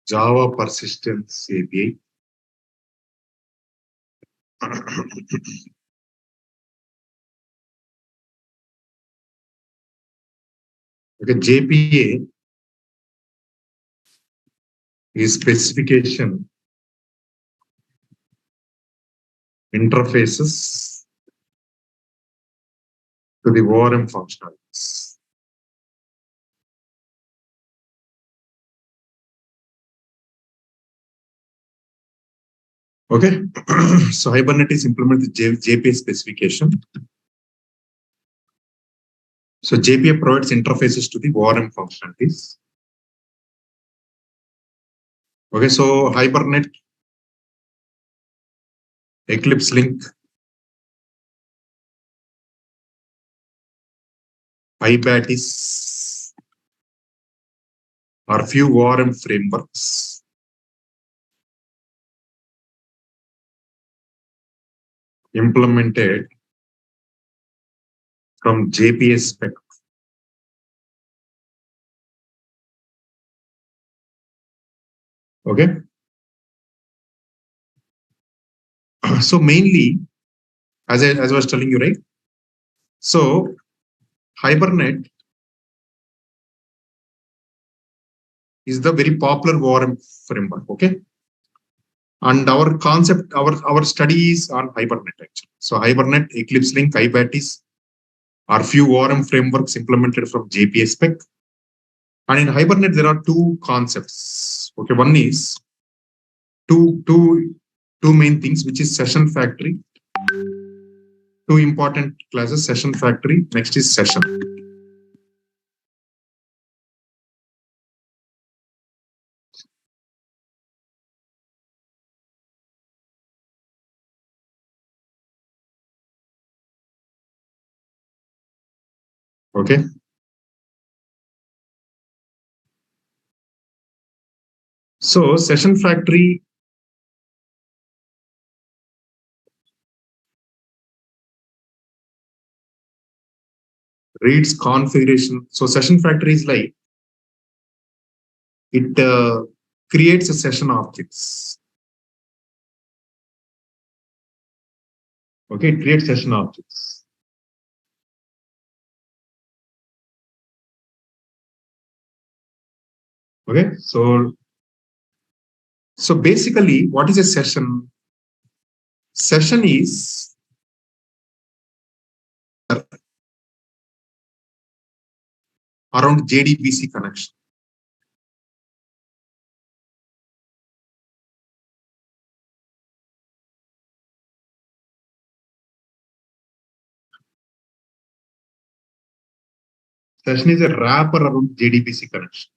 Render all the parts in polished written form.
Java Persistence API. Okay, JPA is specification interfaces to the ORM functionalities. Okay, so Hibernate is implemented the JPA specification. So JPA provides interfaces to the ORM functionalities. Okay, so Hibernate, Eclipse Link, hibernate are few ORM frameworks implemented from JPA spec. Okay. So mainly, as I was telling you, right? So Hibernate is the very popular ORM framework. Okay. And our concept, our study is on Hibernate actually. So Hibernate, Eclipse Link, hibernate are few ORM frameworks implemented from JPA spec. And in Hibernate, there are two concepts. Okay, one is two main things, which is session factory. Two important classes, session factory. Next is session. Okay. So session factory reads configuration. So session factory is like it creates a session objects. Okay, it creates session objects. Okay, so basically, what is a session? Session is around JDBC connection. Session is a wrapper around JDBC connection.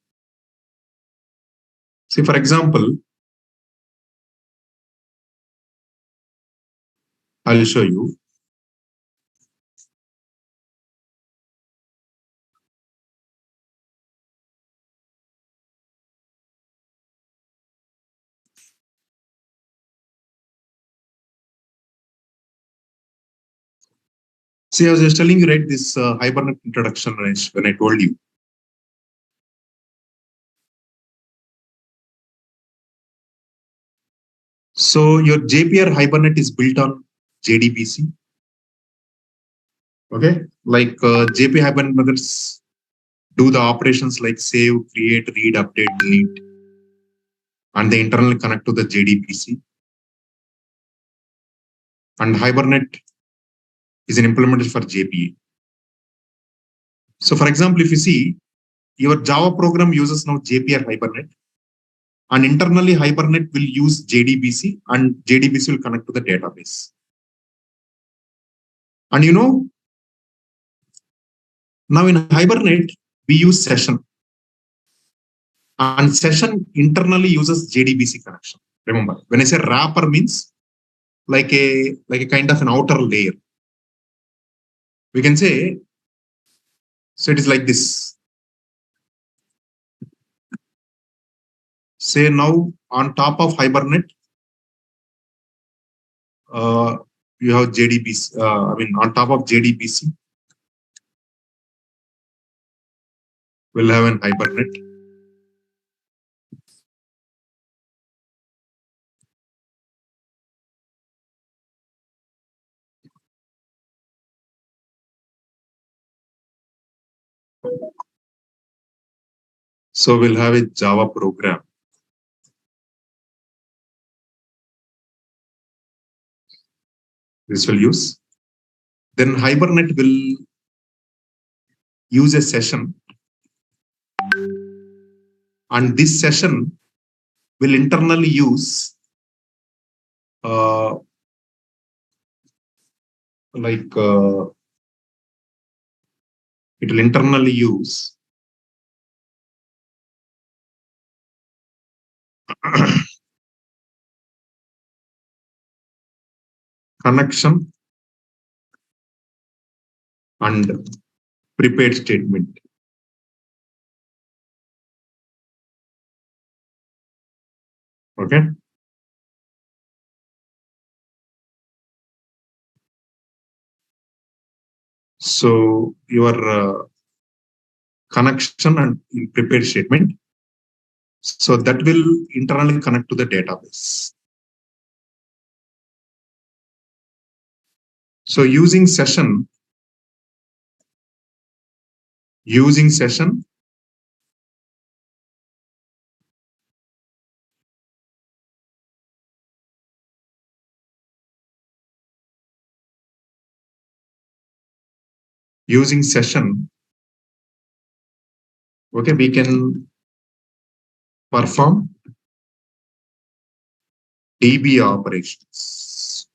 See, for example, I'll show you. See, I was just telling you, right, this Hibernate introduction when I told you. So your JPR Hibernate is built on JDBC. Okay, like JP Hibernate methods do the operations like save, create, read, update, delete, and they internally connect to the JDBC. And Hibernate is an implementation for JPA. So for example, if you see, your Java program uses now JPR Hibernate, and internally Hibernate will use JDBC, and JDBC will connect to the database. And you know, now in Hibernate, we use session. And session internally uses JDBC connection. Remember, when I say wrapper means like a kind of an outer layer. We can say, so it is like this. Say now on top of Hibernate, you have JDBC. On top of JDBC, we'll have an Hibernate. So we'll have a Java program. This will use. Then Hibernate will use a session, and this session will internally use like it will internally use connection and prepared statement. Okay. So your connection and prepared statement. So that will internally connect to the database. So using session, using session, using session, okay, we can perform DB operations.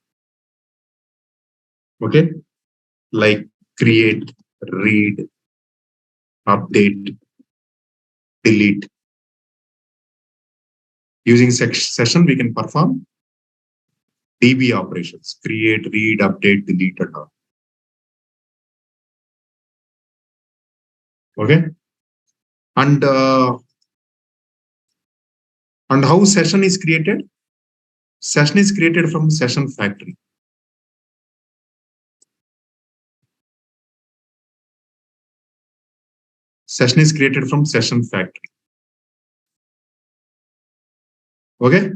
Okay, like create, read, update, delete. Using session, we can perform DB operations, create, read, update, delete, and all. Okay. And how session is created? Session is created from session factory. Session is created from session factory. Okay.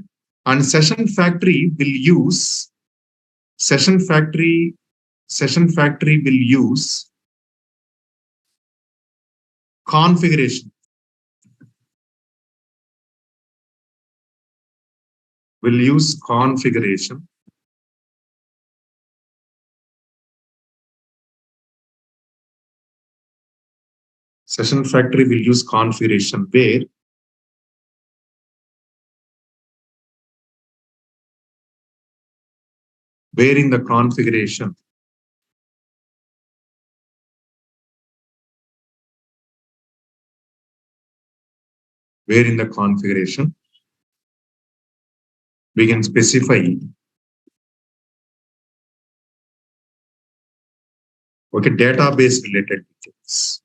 And session factory will use session factory will use configuration. Will use configuration. Session factory will use configuration where in the configuration we can specify okay database related details.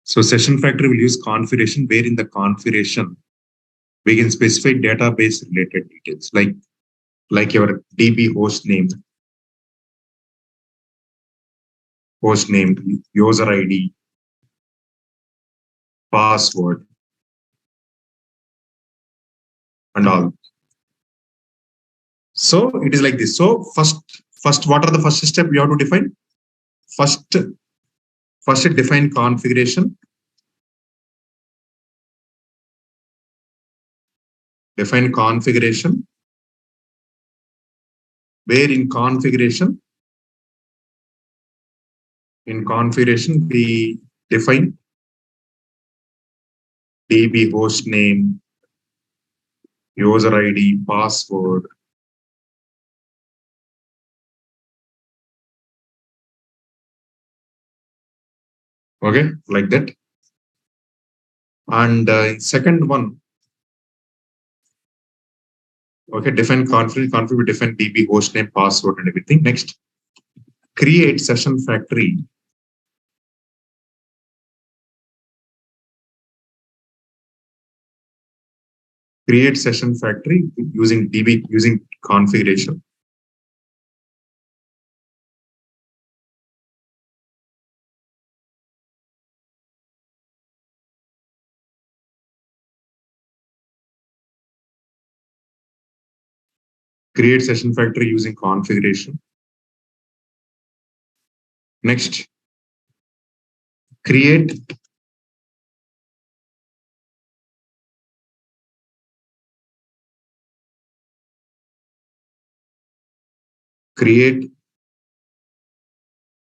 So session factory will use configuration where in the configuration we can specify database related details like your DB host name, user ID, password, and all. So it is like this. So first, what are the first step you have to define? First define configuration. Define configuration. Where in configuration we define DB host name, user ID, password. Okay, like that. And second one, okay, define config we define DB host name, password, and everything. Next, create session factory. Create session factory using DB using configuration. Create session factory using configuration. Next, create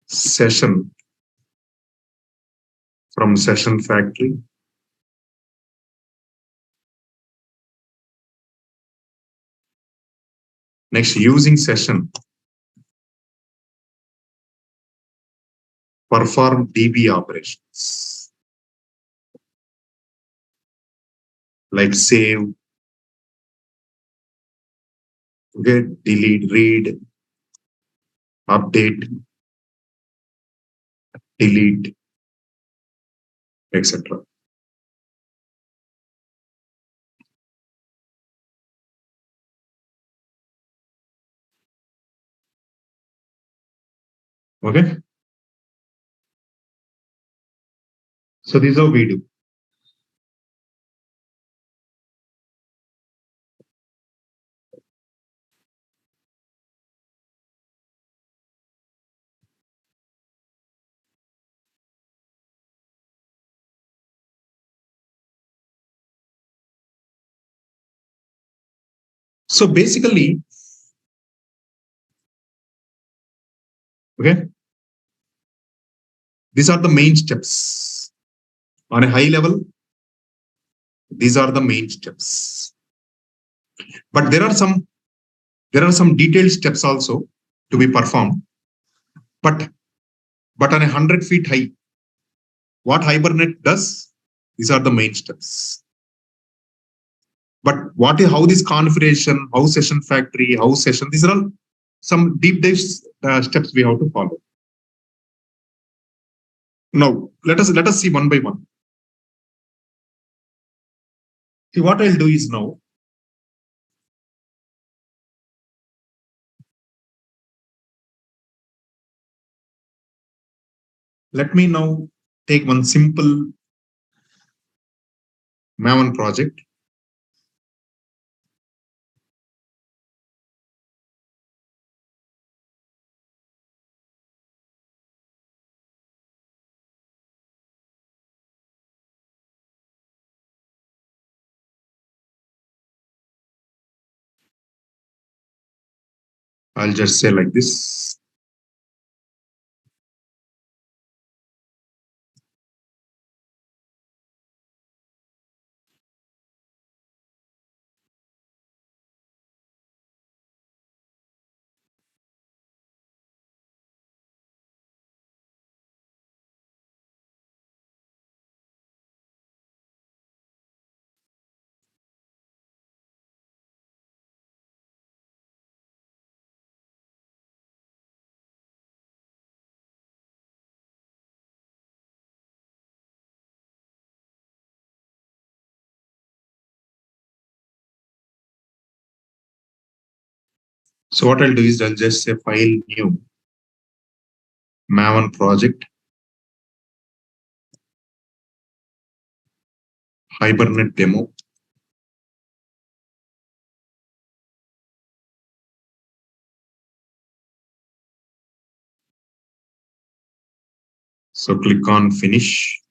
session from session factory. Next, using session, perform DB operations like save, okay, delete, read, update, delete, etc. Okay. So this is how we do. So basically, okay, these are the main steps. On a high level, these are the main steps. But there are some detailed steps also to be performed. But on a 100 feet high, what Hibernate does, these are the main steps. But how this configuration, how session factory, how session, these are all some deep dive steps we have to follow. Now, let us see one by one. See, what I'll do is now, let me now take one simple Maven project. I'll just say like this. So what I'll do is I'll just say file new Maven project Hibernate demo. So click on finish.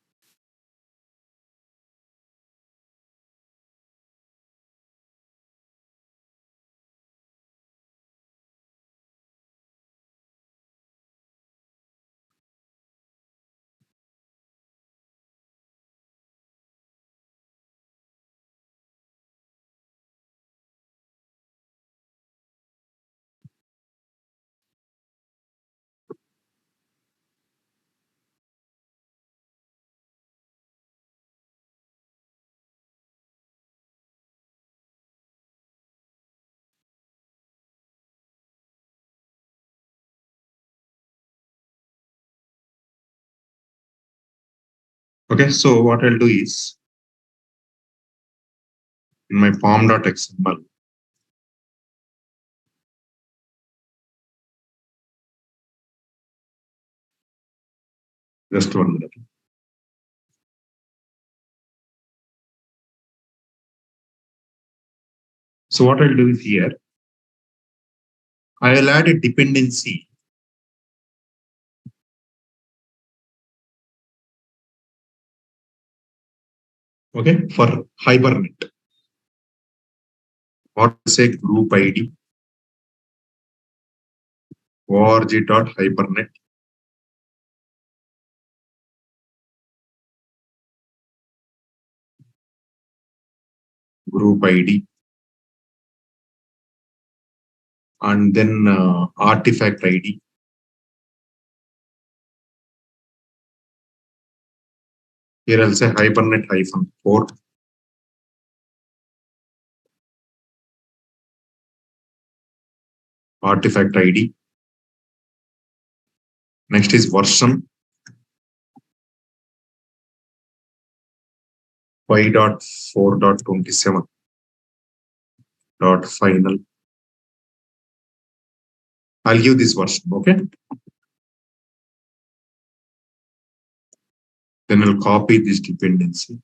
Okay, so what I'll do is in my form.xml, just 1 minute. So what I'll do is here, I will add a dependency Okay, for hibernate, what say group ID org.hibernate group ID, and then artifact ID. Here I'll say hibernate -4 artifact ID. Next is version 5.4.27.final. I'll give this version, okay? Then I'll copy this dependency.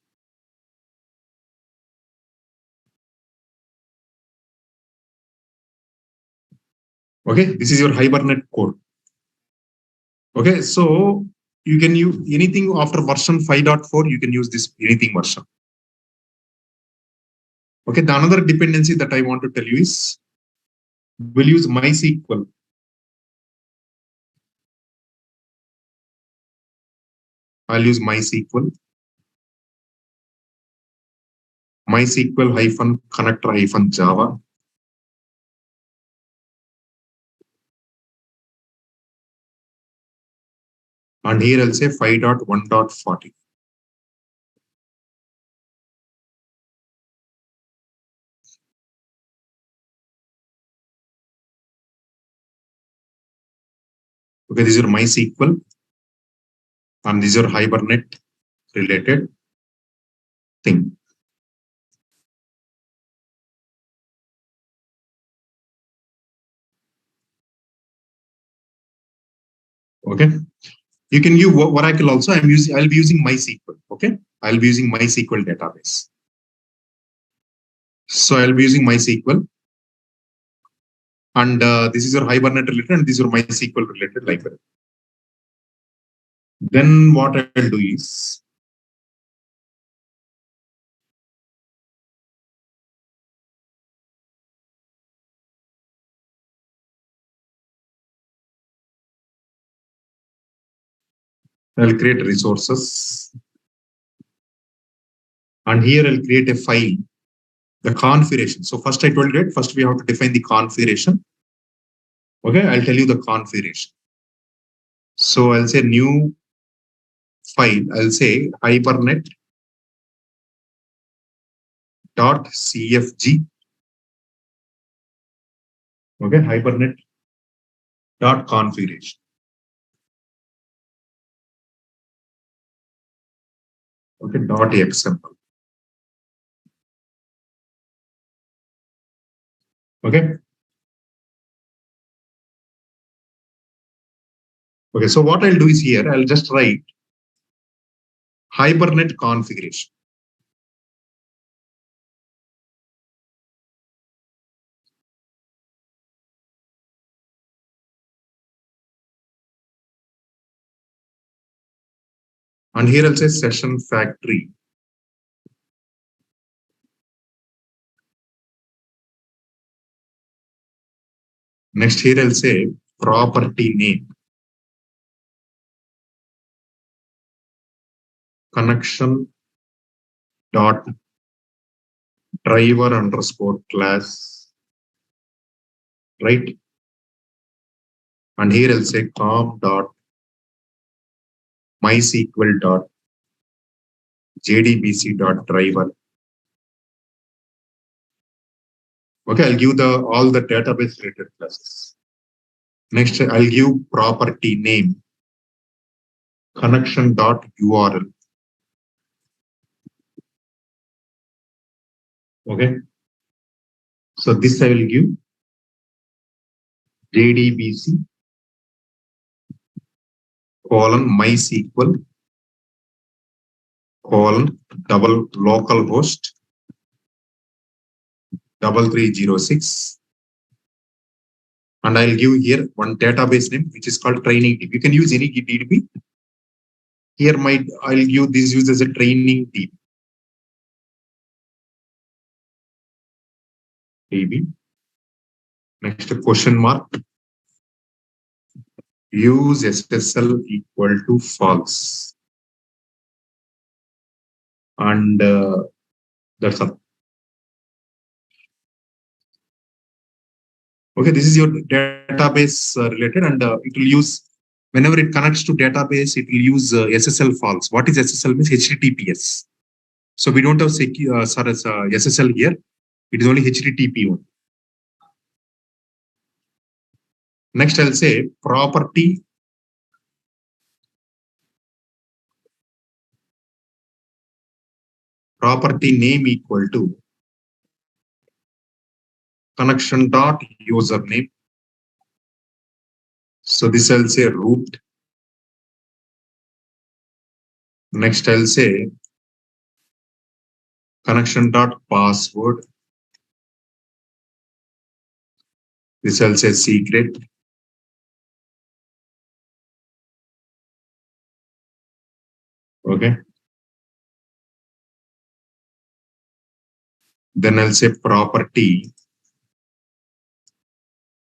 Okay, this is your hibernate code. Okay, so you can use anything after version 5.4, you can use this anything version. Okay, the another dependency that I want to tell you is we'll use MySQL. I'll use MySQL. MySQL -connector -Java. And here I'll say 5.1.40. Okay, this is your MySQL and this is your Hibernate related thing. Okay, you can use Oracle also. I'll be using MySQL. Okay, I'll be using MySQL database. So I'll be using MySQL, and this is your Hibernate related, and this is your MySQL related library. Then what I'll do is I'll create resources, and here I'll create a file, the configuration. So first I told you, first we have to define the configuration. Okay, I'll tell you the configuration. So I'll say new file. I'll say hibernate.cfg. Okay, hibernate.configuration. Okay, .xml. Okay. Okay, so what I'll do is here, I'll just write Hibernate configuration. And here I'll say session factory. Next here I'll say property name. Connection dot driver underscore class. Right? And here I'll say com dot mysql dot jdbc dot driver. Okay, I'll give all the database related classes. Next, I'll give property name connection dot URL. Okay, so this I will give jdbc colon mysql colon double localhost 3306, and I'll give here one database name which is called training team. You can use any DB. Here I'll give this use as a training team. DB. Next question mark. Use SSL equal to false. And that's all. Okay, this is your database related, and it will use, whenever it connects to database, it will use SSL false. What is SSL means? HTTPS. So we don't have SSL here. It is only HTTP only. Next, I'll say property name equal to connection dot username. So this I'll say root. Next, I'll say connection dot password. This I'll say secret. Okay. Then I'll say property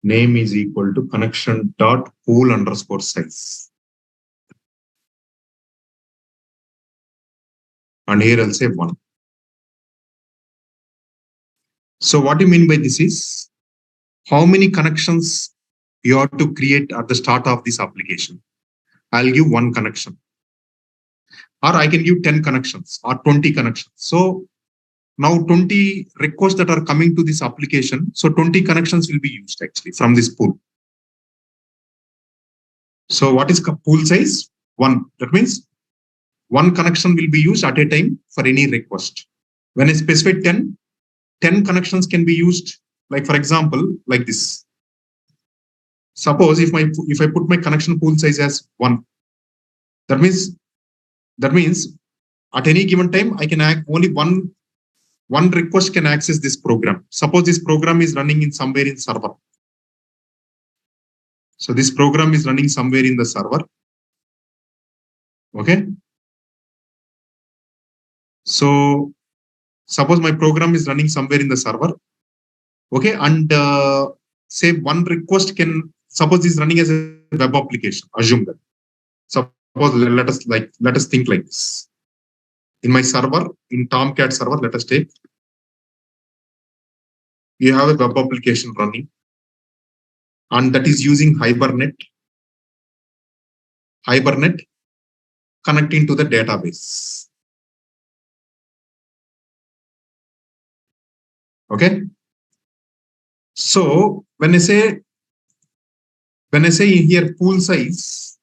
name is equal to connection dot pool underscore size. And here I'll say 1. So what do you mean by this is how many connections you have to create at the start of this application. I'll give 1 connection, or I can give 10 connections or 20 connections. So now 20 requests that are coming to this application. So 20 connections will be used actually from this pool. So what is pool size? 1. That means 1 connection will be used at a time for any request. When I specify 10 connections can be used, like for example, like this. Suppose if I put my connection pool size as 1, that means at any given time I can only one request can access this program. Suppose this program is running in somewhere in server. So this program is running somewhere in the server. Okay. So suppose my program is running somewhere in the server. Okay. And say 1 request can, suppose this is running as a web application. Assume that. Suppose let us think like this. In my server, in Tomcat server, let us take, you have a web application running, and that is using hibernate connecting to the database. Okay. So when I say here pool size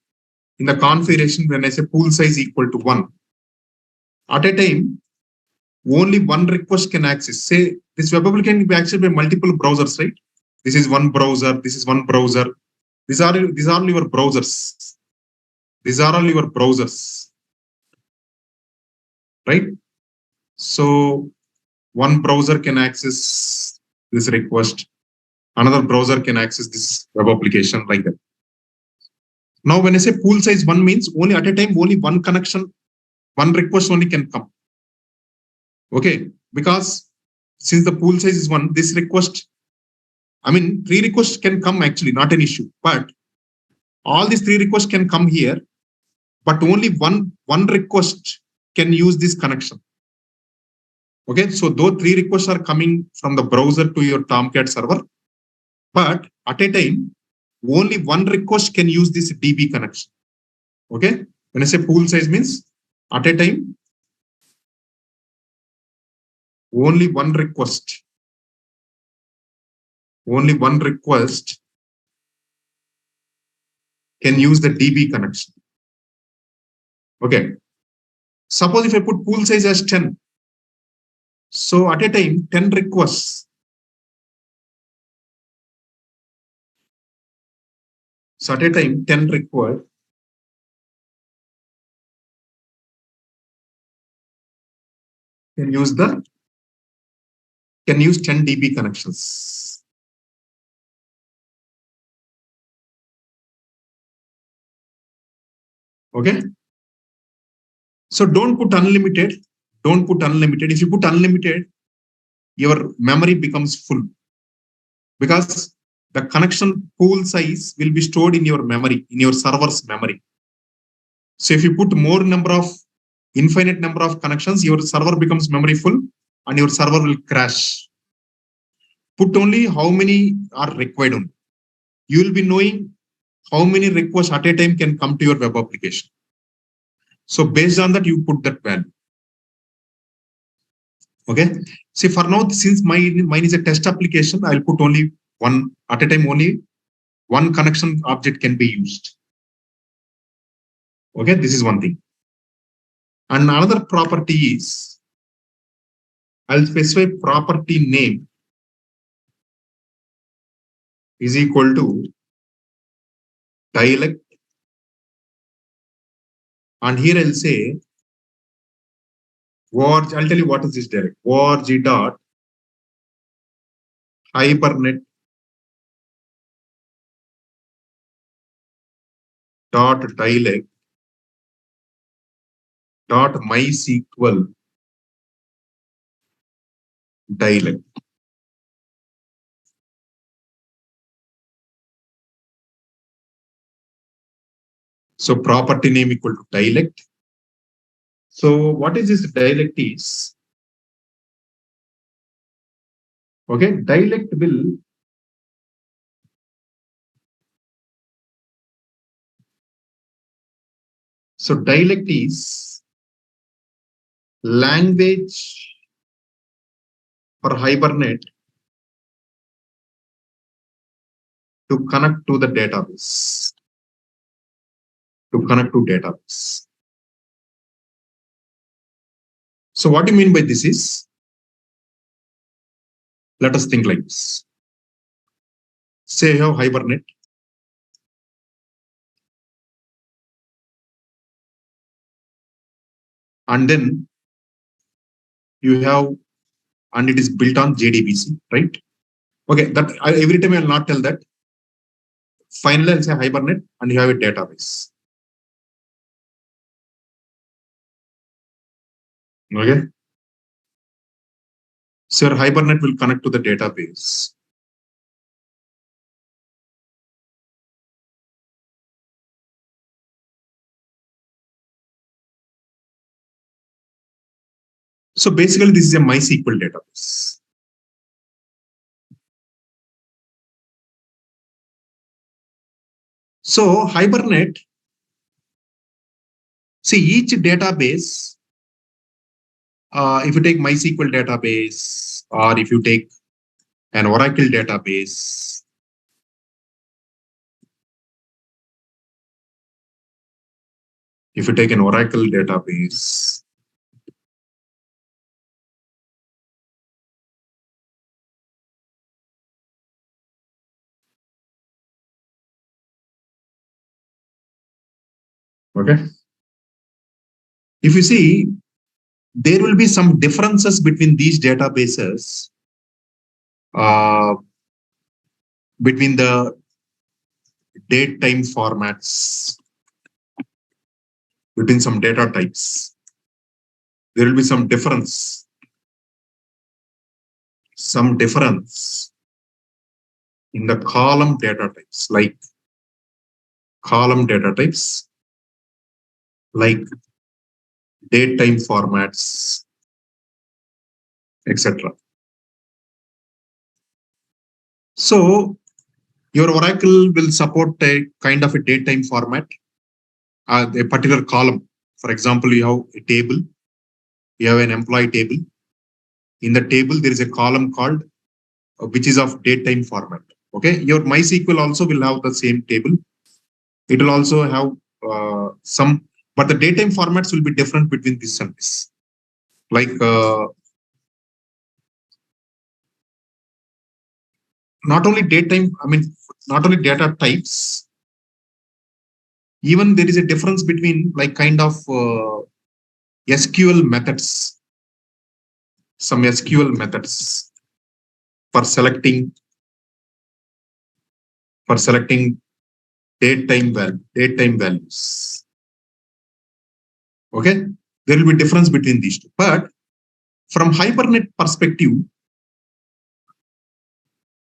in the configuration, when I say pool size equal to 1, at a time only 1 request can access. Say this web application can be accessed by multiple browsers, right? This is 1 browser. This is 1 browser. These are all your browsers. These are all your browsers, right? So 1 browser can access this request. Another browser can access this web application, like that. Now, when I say pool size 1 means only at a time, only 1 connection, 1 request only can come. Okay, because since the pool size is 1, this request, 3 requests can come actually, not an issue. But all these 3 requests can come here, but only one request can use this connection. Okay, so though 3 requests are coming from the browser to your Tomcat server, but at a time, only 1 request can use this DB connection. Okay, when I say pool size means at a time, only one request can use the DB connection. Okay. Suppose if I put pool size as 10, so at a time, 10 requests. So at a time, 10 requests can use 10 DB connections. Okay. So don't put unlimited. If you put unlimited, your memory becomes full. because the connection pool size will be stored in your memory, in your server's memory. So if you put more number of infinite number of connections, your server becomes memory full and your server will crash. Put only how many are required only. You will be knowing how many requests at a time can come to your web application. So based on that, you put that value. Okay. See, for now, since mine is a test application, I'll put only one at a time, only one connection object can be used. Okay, this is one thing. And another property is, I'll specify property name is equal to dialect. And here I'll say, I'll tell you what is this dialect. org dot hibernate dot dialect dot mysql dialect. So property name equal to dialect. So what is this dialect is? Okay, dialect will dialect is language for Hibernate to connect to the database. To connect to database. So what do you mean by this is? Let us think like this. Say you have Hibernate. And then you have, and it is built on JDBC, right? Okay, that every time I will not tell that. Finally, I'll say Hibernate and you have a database. Okay. So your Hibernate will connect to the database. So basically, this is a MySQL database. So Hibernate, see each database, if you take MySQL database, or if you take an Oracle database, if you take an Oracle database, okay. If you see, there will be some differences between these databases, between the date time formats, between some data types. There will be some difference in the column data types, like date time formats, etc. So your Oracle will support a kind of a date time format, a particular column. For example, you have a table, you have an employee table. In the table, there is a column called, which is of date time format. Okay, your MySQL also will have the same table. It will also have some, but the date time formats will be different between this and this. Like not only date time, not only data types, even there is a difference between like kind of SQL methods, some SQL methods for selecting date time values. Okay, there will be difference between these two. But from Hibernate perspective,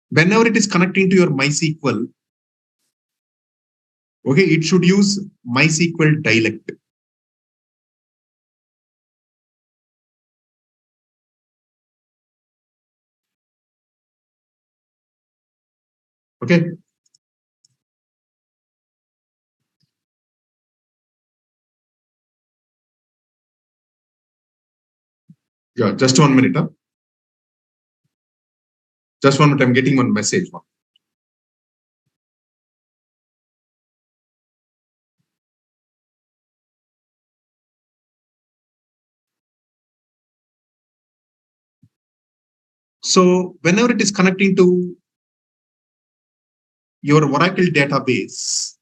whenever it is connecting to your MySQL, okay, it should use MySQL dialect. Okay. Yeah, just 1 minute. Huh? Just 1 minute. I'm getting one message. So whenever it is connecting to your Oracle database,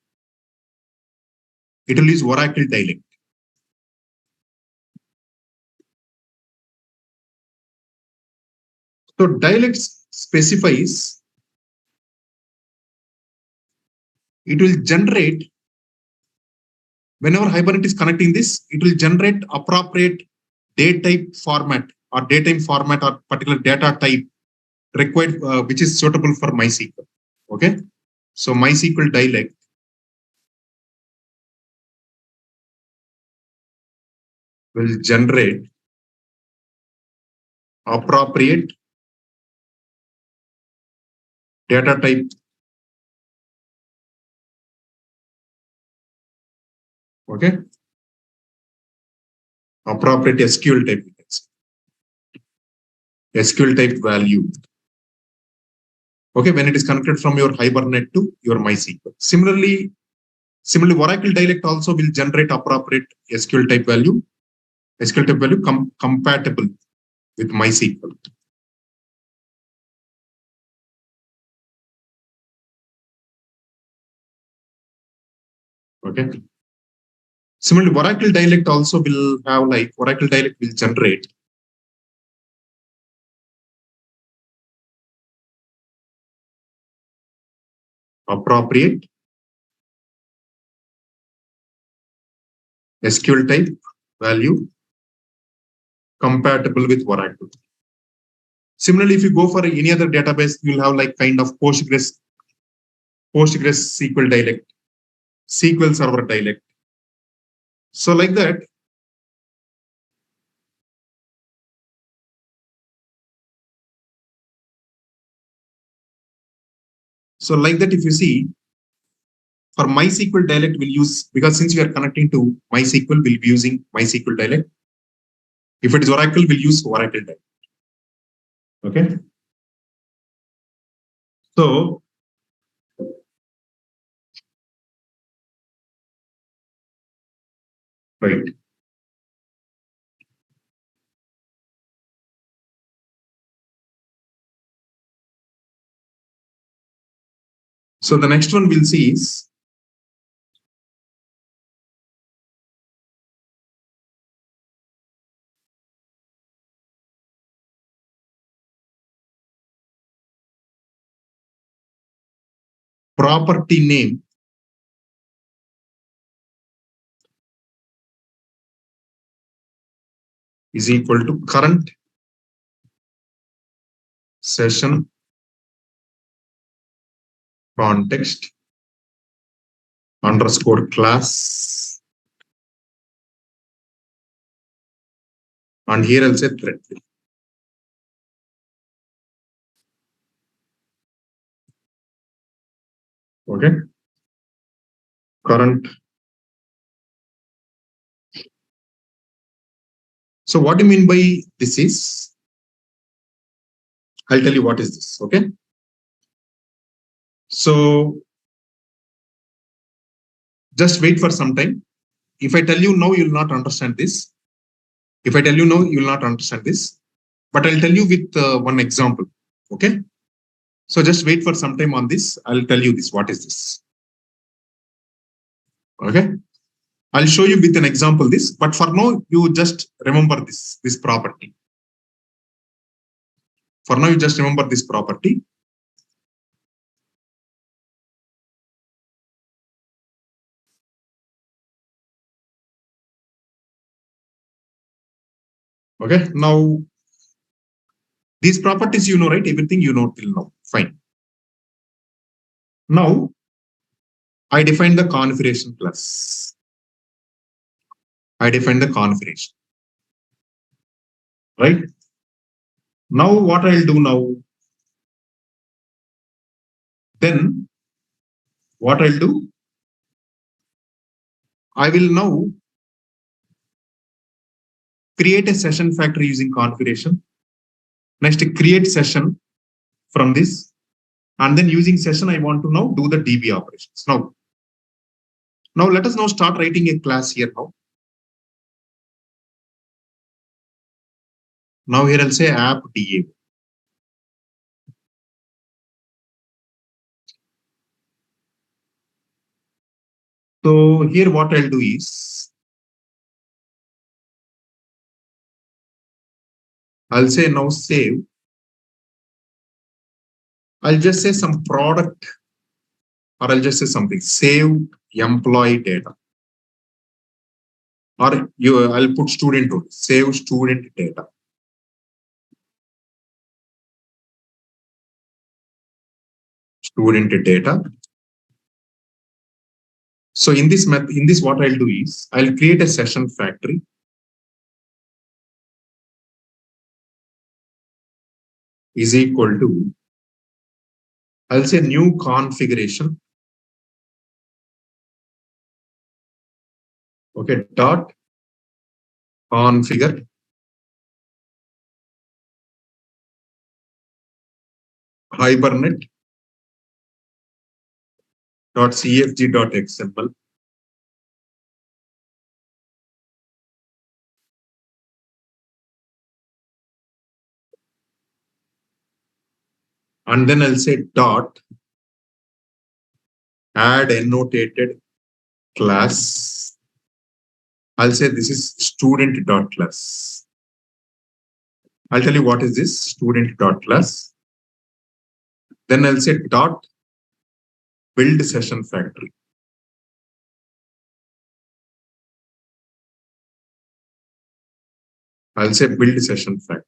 it will use Oracle dialect. So dialect specifies it will generate, whenever Hibernate is connecting this, it will generate appropriate date type format or datetime format or particular data type required, which is suitable for MySQL. Okay. So MySQL dialect will generate appropriate data type. Okay. Appropriate SQL type. SQL type value. Okay, when it is connected from your Hibernate to your MySQL. Similarly, Oracle dialect also will generate appropriate SQL type value. SQL type value compatible with MySQL. Okay. Similarly, Oracle dialect also will have, like, Oracle dialect will generate appropriate SQL type value compatible with Oracle. Similarly, if you go for any other database, you'll have like kind of Postgres SQL dialect, SQL Server dialect. So like that, if you see, for MySQL dialect, we'll use, because since we are connecting to MySQL, we'll be using MySQL dialect. If it is Oracle, we'll use Oracle dialect. Okay. So right. So the next one we'll see is property name is equal to current session context underscore class, and here I'll say thread. Okay. Current. So what do you mean by this is? I'll tell you what is this. Okay. So just wait for some time. If I tell you no, you'll not understand this. If I tell you no, you'll not understand this. But I'll tell you with one example. Okay. So just wait for some time on this. I'll tell you this. What is this? Okay. I'll show you with an example this, but for now, you just remember this property. For now, you just remember this property. Okay. Now, these properties, you know, right? Everything you know till now. Fine. Now I define the configuration class. I define the configuration. Right? Now what I'll do now? Then what I'll do? I will now create a session factory using configuration. Next, create session from this. And then using session, I want to now do the DB operations. Now let us now start writing a class here now. Now here I'll say app DA. So here what I'll do is, I'll say now save. I'll just say some product, or I'll just say something, save employee data. Or I'll put student only, save student data. Student data. So in this what I'll do is, I'll create a session factory. Is equal to, I'll say new configuration. Okay, dot configure hibernate dot cfg dot xml. And then I'll say dot add annotated class. I'll say this is student dot class. I'll tell you what is this student dot class. Then I'll say dot build session factory. I'll say build session factory.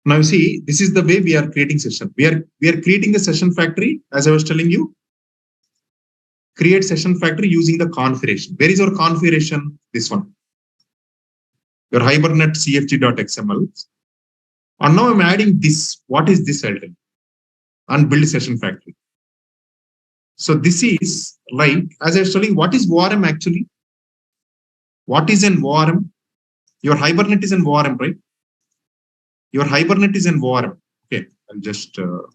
Now you see, this is the way we are creating session. We are creating the session factory, as I was telling you. Create session factory using the configuration. Where is our configuration? This one. Your hibernate cfg.xml. And now I'm adding this. What is this item? And build session factory. So this is like, as I was telling, what is ORM actually? What is an ORM? Your hibernate is an ORM, right? Your hibernate is an ORM. Okay, I'll just your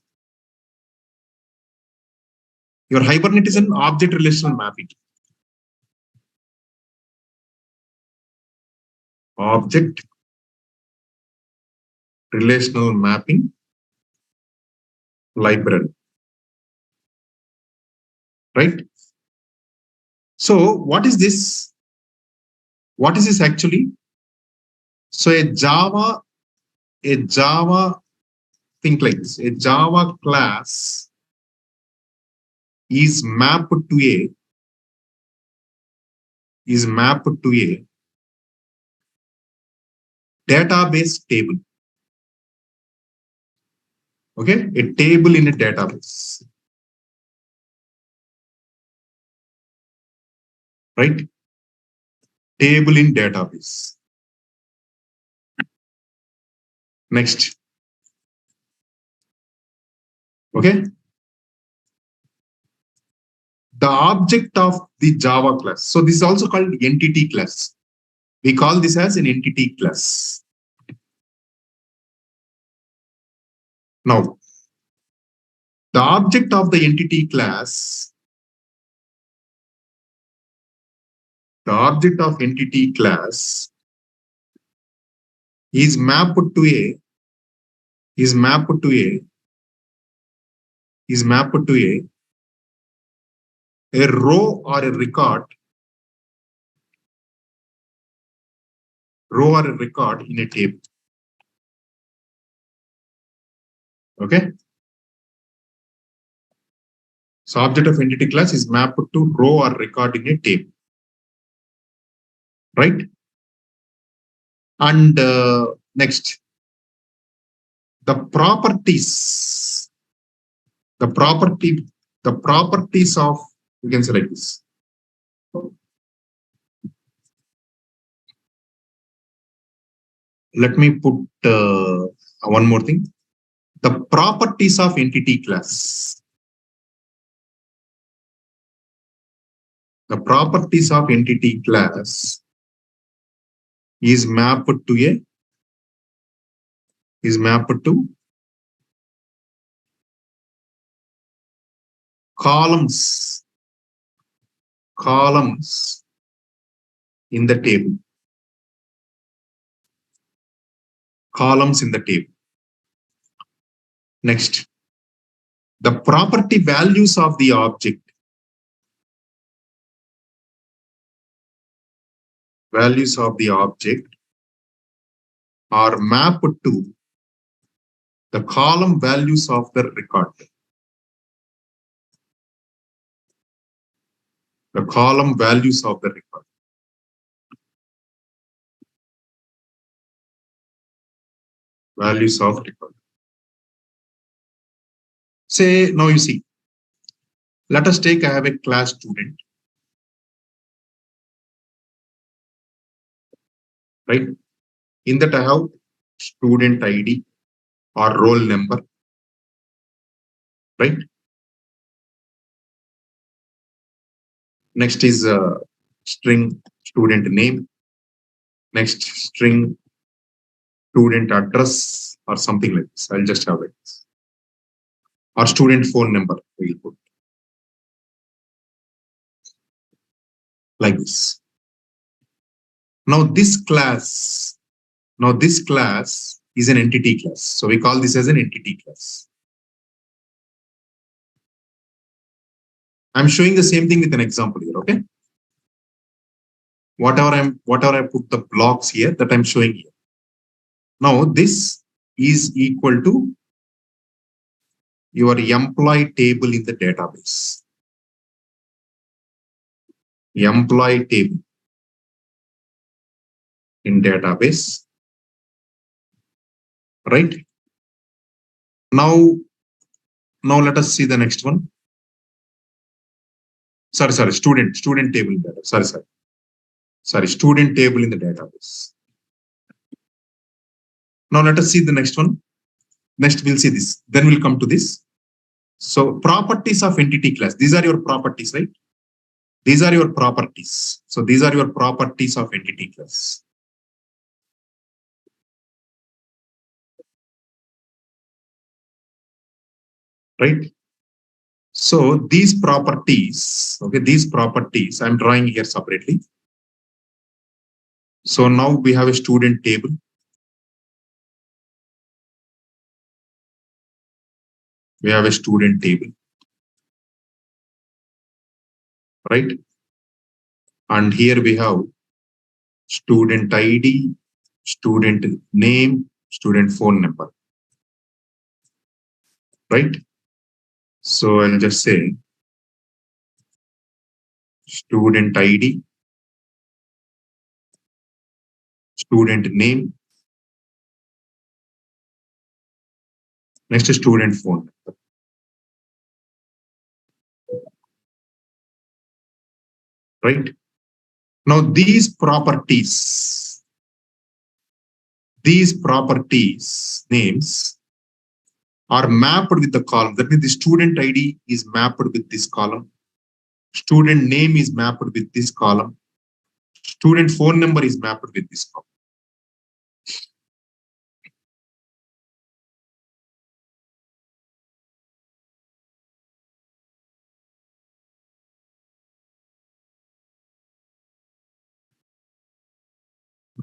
hibernate is an object relational mapping. Object relational mapping library. Right? So what is this? What is this actually? So a Java, think like this, a Java class is mapped to a database table. Okay, a table in a database. Right? Table in database. Next. Okay. The object of the Java class. So this is also called entity class. We call this as an entity class. Now, the object of the entity class, is mapped to a row or a record in a table. Okay. So object of entity class is mapped to row or record in a table. Right? And next, the properties, the properties of, you can say like this. Let me put one more thing. The properties of entity class. The properties of entity class is mapped to columns in the table. Columns in the table. Next, the property values of the object. Values of the object are mapped to the column values of the record. The column values of the record. Values of record. Say, now you see, let us take, I have a class student, right? In that I have student ID or roll number, right? Next is string student name. Next string student address or something like this. I'll just have it. Or student phone number, we'll put. Like this. Now this class is an entity class. So we call this as an entity class. I'm showing the same thing with an example here, okay? Whatever I put the blocks here that I'm showing here. Now this is equal to your employee table in the database. Employee table in database, right? Now let us see the next one. Sorry, student table in database. Sorry, student table in the database. Now let us see the next one. Next we'll see this. Then we'll come to this. So properties of entity class. These are your properties, right? These are your properties. So these are your properties of entity class. Right? So these properties, okay, these properties I'm drawing here separately. So now we have a student table. We have a student table, right? And here we have student ID, student name, student phone number, right? So I'll just say student ID, student name, next student phone number. Right? Now these properties names are mapped with the column. That means the student ID is mapped with this column. Student name is mapped with this column. Student phone number is mapped with this column.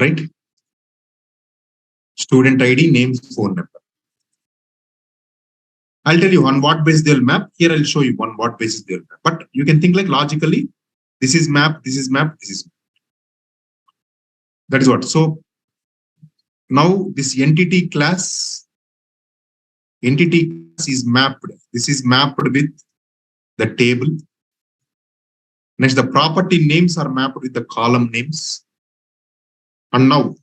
Right? Student ID, name, phone number. I'll tell you on what basis they'll map. Here I'll show you on what basis they'll map. But you can think like logically, this is map, this is map, this is map. That is what. So now this entity class is mapped. This is mapped with the table. Next, the property names are mapped with the column names. And now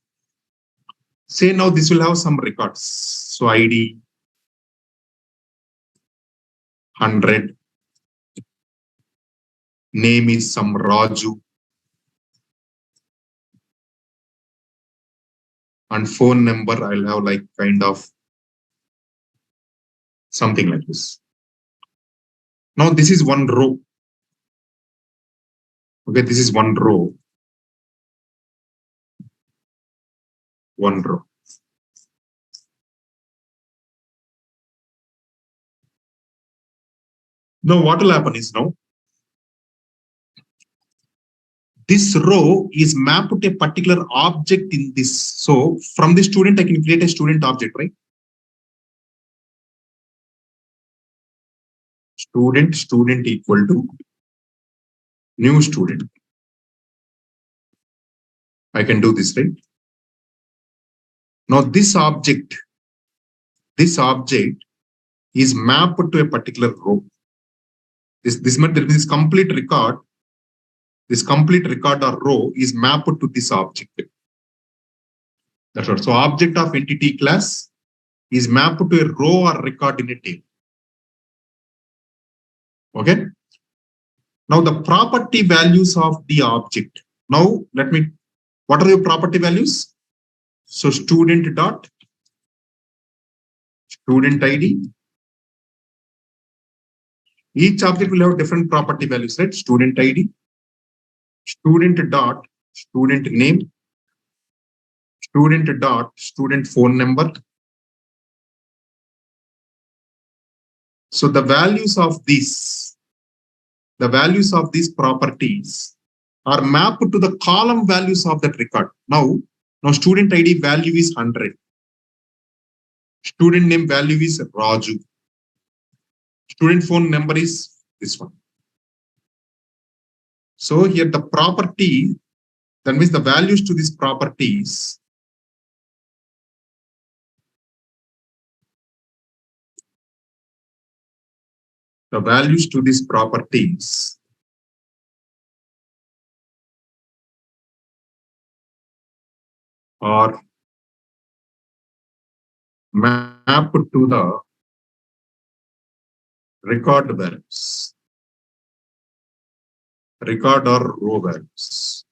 Say now this will have some records. So ID 100, name is some Raju, and phone number I'll have like kind of something like this. Now this is one row. Okay, this is one row. One row. Now what will happen is now this row is mapped to a particular object in this. So from the student, I can create a student object, right? Student equal to new student. I can do this, right? Now this object is mapped to a particular row. This complete record or row is mapped to this object. That's right. So object of entity class is mapped to a row or record in a table. Okay. Now the property values of the object. Now what are your property values? So student ID. Each object will have different property values, right? Student ID, student name, student phone number. So the values of these properties are mapped to the column values of that record. Now student ID value is 100. Student name value is Raju. Student phone number is this one. So here the property, that means the values to these properties are mapped to the record values, record or row values.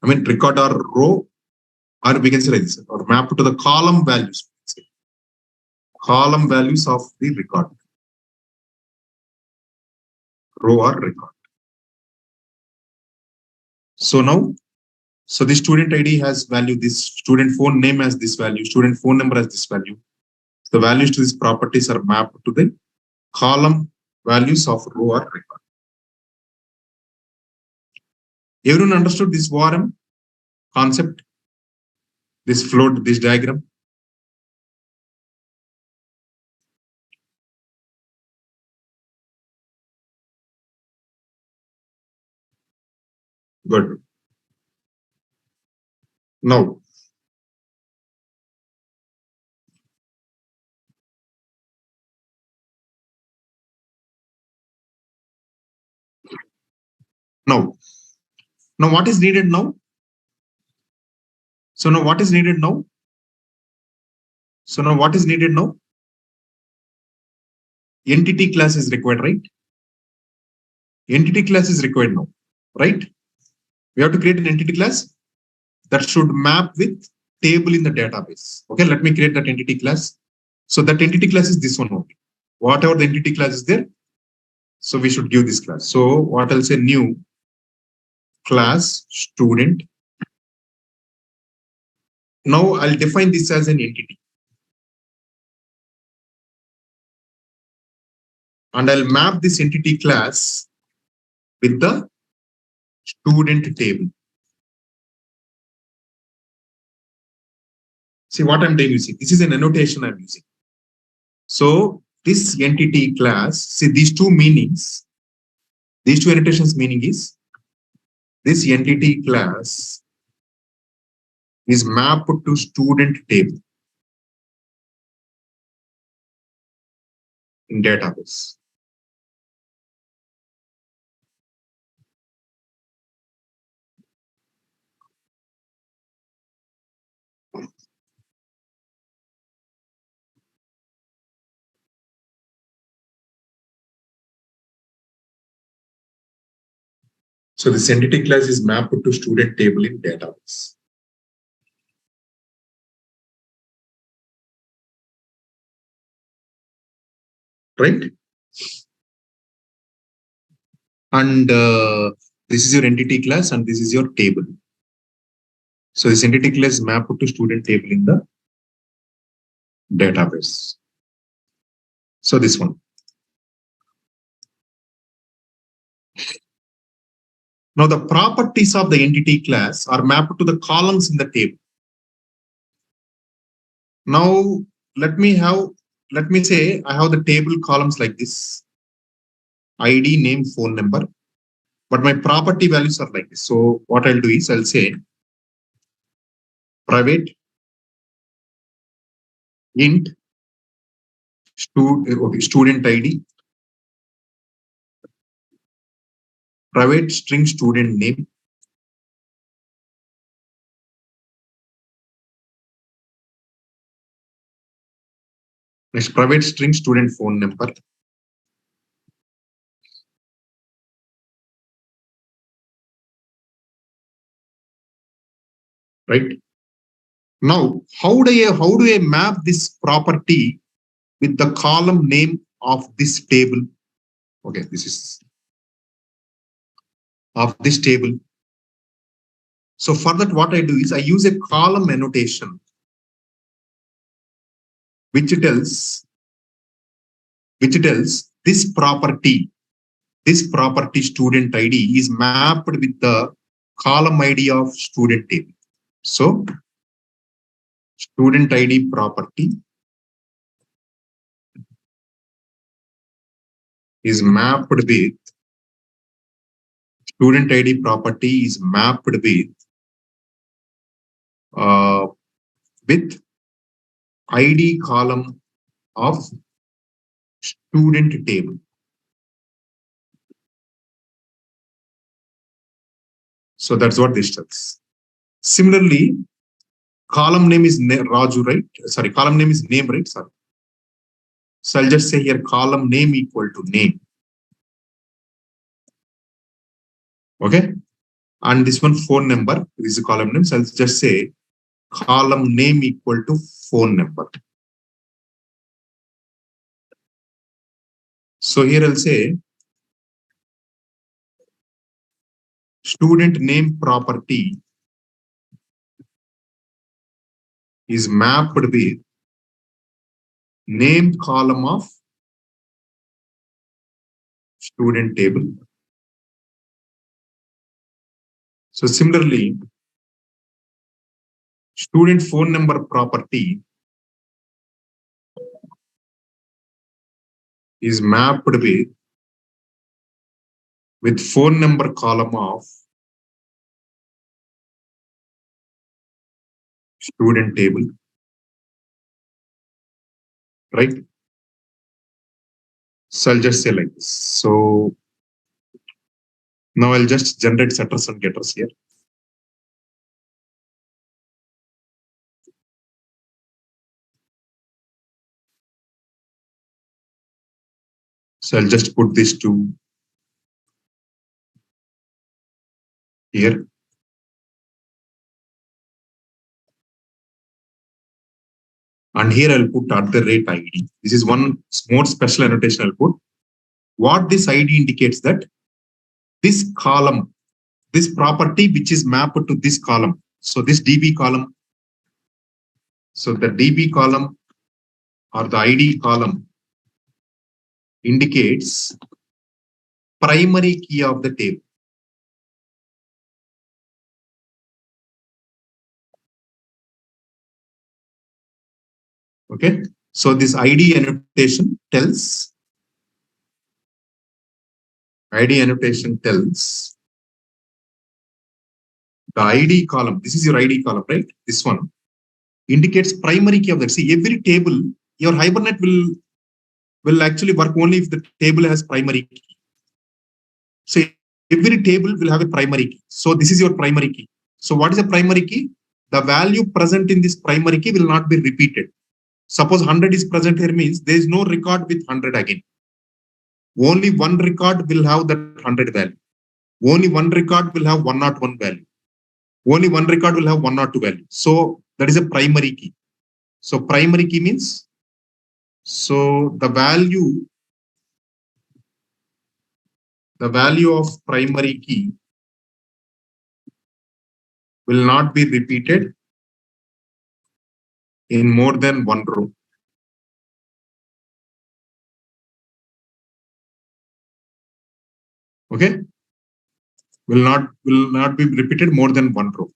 I mean record or row, or we can say like this, or mapped to the column values. Column values of the record, row or record. So now, so the student ID has value, this student phone name has this value, student phone number has this value. The values to these properties are mapped to the column values of row or record. Everyone understood this ORM concept? This float, this diagram? Good. Now, what is needed now? So now what is needed now? Entity class is required, right? Entity class is required now, right? We have to create an entity class that should map with table in the database. Okay, let me create that entity class. So that entity class is this one only. Whatever the entity class is there, so we should give this class. So what I'll say, new class student. Now I'll define this as an entity. And I'll map this entity class with the student table. See what I'm doing using. This is an annotation I'm using. So this entity class, see these two meanings, these two annotations meaning is this entity class is mapped to student table in database. So this entity class is mapped to student table in database. Right? And this is your entity class and this is your table. So this entity class is mapped to student table in the database. So this one. Now the properties of the entity class are mapped to the columns in the table. Now let me say I have the table columns like this: ID, name, phone number. But my property values are like this. So what I'll do is I'll say private int student ID, private string student name, next private string student phone number, right? Now, how do I map this property with the column name of this table? Okay, this is of this table. So for that, what I do is I use a column annotation, which tells this property student ID is mapped with the column ID of student table. So student ID property is mapped with student ID property is mapped with ID column of student table. So that's what this does. Similarly, column name is Raju, right? Sorry, column name is name, right? Sorry. So I'll just say here column name equal to name. Okay. And this one phone number is a column name. So I'll just say column name equal to phone number. So here I'll say student name property is mapped with name column of student table. So similarly, student phone number property is mapped with phone number column of student table, right? So I'll just say like this. So now I'll just generate setters and getters here. So I'll just put this to here. And here I'll put @ID. This is one more special annotation I'll put. What this ID indicates that this column, this property which is mapped to this column. So this DB column. So the DB column or the ID column indicates primary key of the table. Okay. So this ID annotation tells the ID column. This is your ID column, right? This one indicates primary key of that. See, every table, your Hibernate will actually work only if the table has primary key. So every table will have a primary key. So this is your primary key. So what is a primary key? The value present in this primary key will not be repeated. Suppose 100 is present here means there is no record with 100 again. Only one record will have that 100 value. Only one record will have 101 value. Only one record will have 102 value. So that is a primary key. So primary key means, so the value of primary key will not be repeated in more than one row. Okay, will not be repeated more than one row.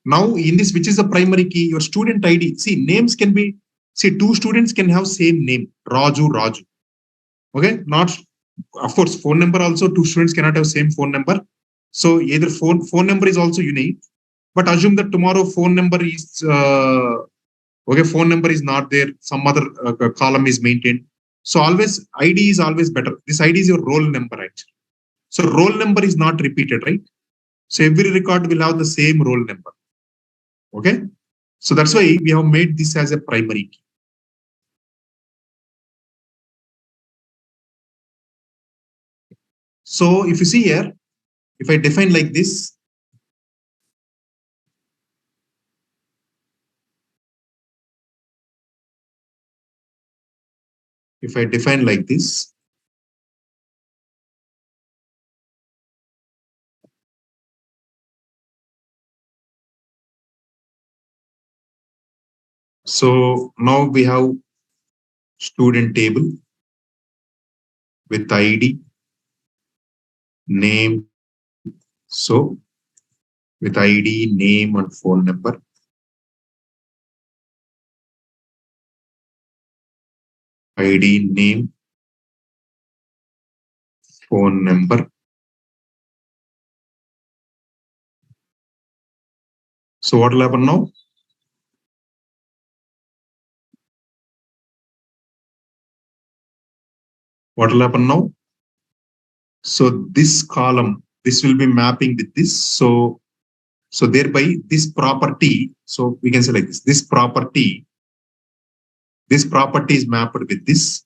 Now in this, which is the primary key? Your student ID. See, names can be, see, two students can have same name, Raju. Okay, not, of course, phone number also, two students cannot have same phone number. So either phone number is also unique, but assume that tomorrow phone number is okay, phone number is not there, some other column is maintained. So always ID is always better. This ID is your roll number actually. So roll number is not repeated, right? So every record will have the same roll number. Okay, so that's why we have made this as a primary key. So if you see here, if I define like this, if I define like this, so now we have student table with ID, name, so with ID, name and phone number. ID, name, phone number. So what will happen now? What will happen now? So this column, this will be mapping with this. So thereby this property, so we can say like this, this property is mapped with this.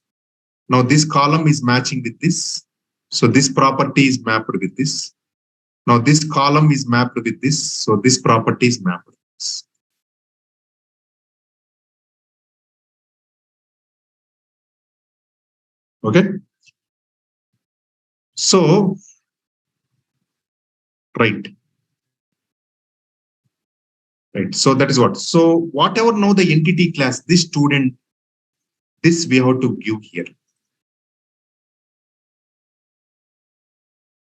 Now this column is matching with this. So this property is mapped with this. Now this column is mapped with this. So this property is mapped with this. Okay. So, right. Right. So that is what. So whatever now the entity class, this student, this we have to give here.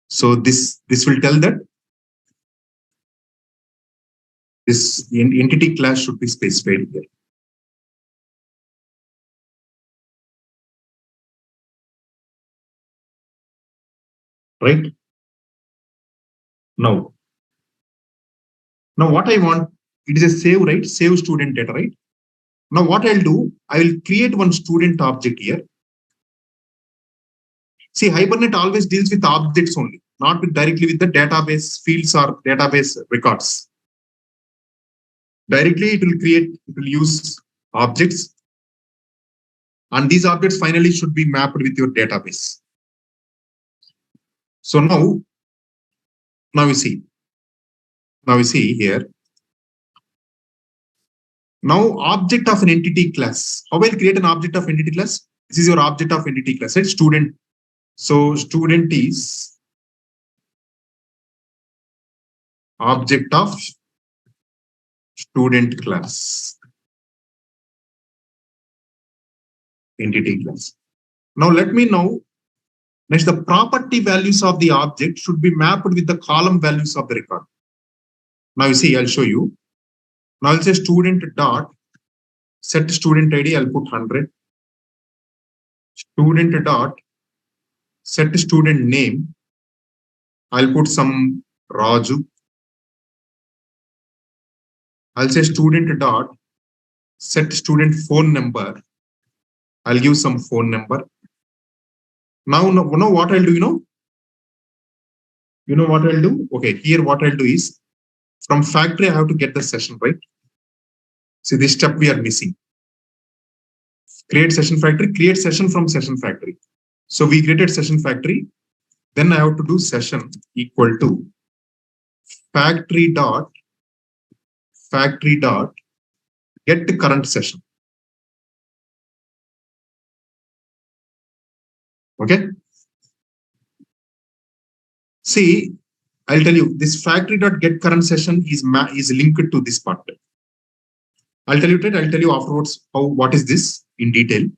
So this will tell that this entity class should be specified here. Right? Now what I want, it is a save, right? Save student data, right? Now what I'll do, I will create one student object here. See, Hibernate always deals with objects only, not directly with the database fields or database records. Directly it will use objects, and these objects finally should be mapped with your database. So now we see here. Now object of an entity class. How will I create an object of entity class? This is your object of entity class, right? Student. So student is object of student class, entity class. Now let me know, next the property values of the object should be mapped with the column values of the record. Now you see, I'll show you. Now I'll say student dot set student ID, I'll put 100. Student dot set student name, I'll put some Raju. I'll say student dot set student phone number, I'll give some phone number. Now what I'll do, you know what I'll do? Okay, here what I'll do is, from factory I have to get the session, right? See, this step we are missing. Create session factory, create session from session factory. So we created session factory. Then I have to do session equal to factory dot get current session. Okay. See, I'll tell you this factory dot get current session is linked to this part. I'll tell you afterwards what is this in detail.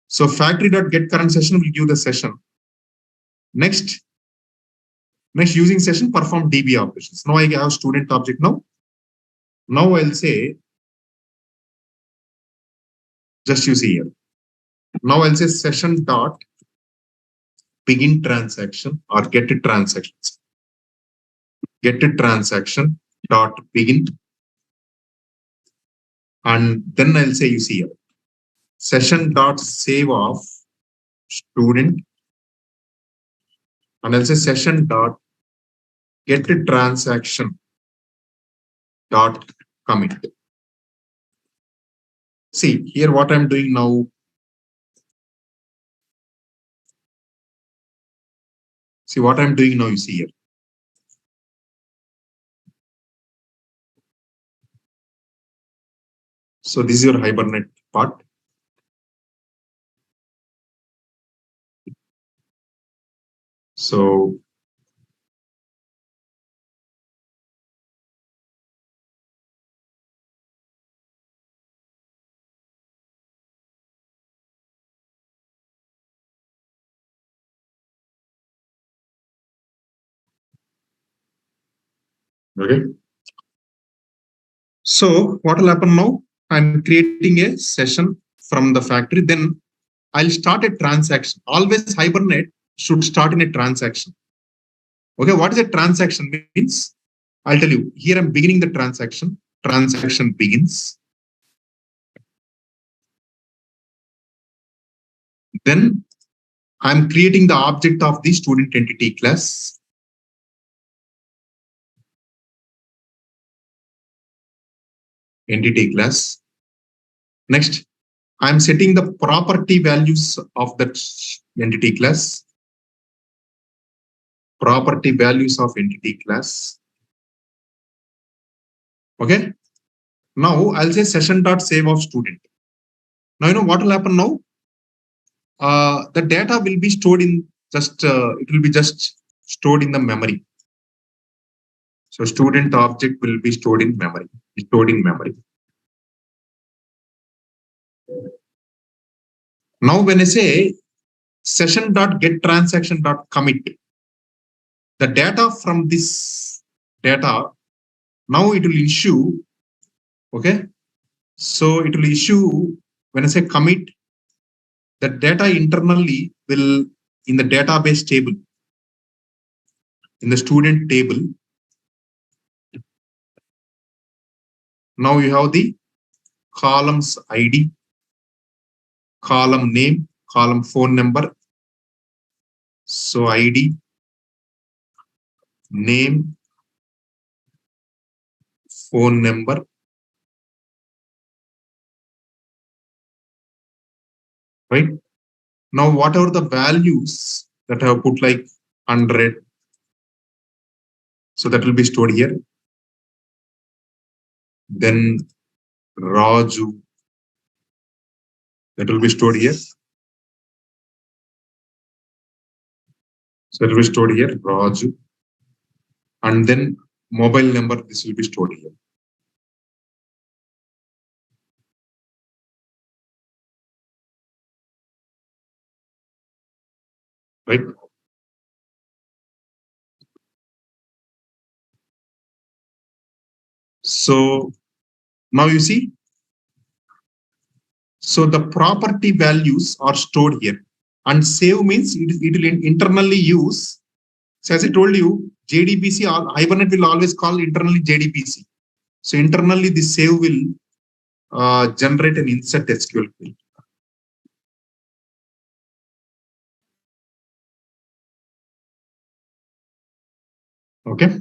So factory dot get current session will give the session. Next using session perform DB operations. Now I have student object now. Now I'll say, just you see here. Now I'll say session dot begin transaction or get transactions. Get transaction dot begin. And then I'll say, you see here, session dot save of student. And I'll say session dot get transaction dot commit. See here what I'm doing now. See what I'm doing now, you see here. So this is your hibernate part. So okay. So what will happen now? I'm creating a session from the factory. Then I'll start a transaction. Always hibernate should start in a transaction. Okay, what is a transaction means? I'll tell you. Here I'm beginning the transaction. Transaction begins. Then I'm creating the object of the student entity class. Entity class. Next, I'm setting the property values of that entity class. Property values of entity class. Okay. Now I'll say session dot save of student. Now you know what will happen now. The data will be stored in it will be just stored in the memory. So student object will be stored in memory. Now when I say session dot get transaction dot commit, the data from this data now it will issue. Okay, so it will issue when I say commit, the data internally will in the database table, in the student table. Now you have the columns ID, column name, column phone number. So ID, name, phone number. Right? Now, whatever the values that I have put like 100, so that will be stored here. Then Raju, that will be stored here. So it will be stored here, Raju. And then mobile number, this will be stored here. Right? So now you see, so the property values are stored here. And save means it will internally use. So as I told you, JDBC or Hibernate will always call internally JDBC. So internally the save will generate an insert SQL query. Okay.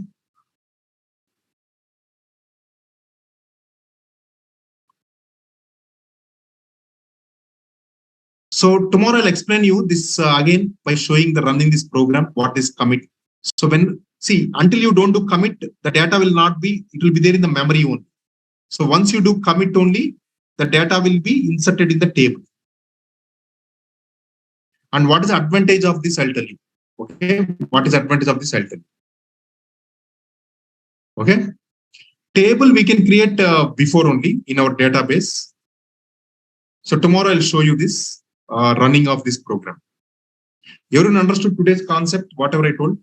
So tomorrow I'll explain you this again by showing the running this program, what is commit. So when, see, until you don't do commit, the data will not be, it will be there in the memory only. So once you do commit only, the data will be inserted in the table. And what is the advantage of this, I'll tell you. Okay, what is the advantage of this, I'll tell you. Okay, table we can create before only in our database. So tomorrow I'll show you this running of this program. Everyone understood today's concept, whatever I told?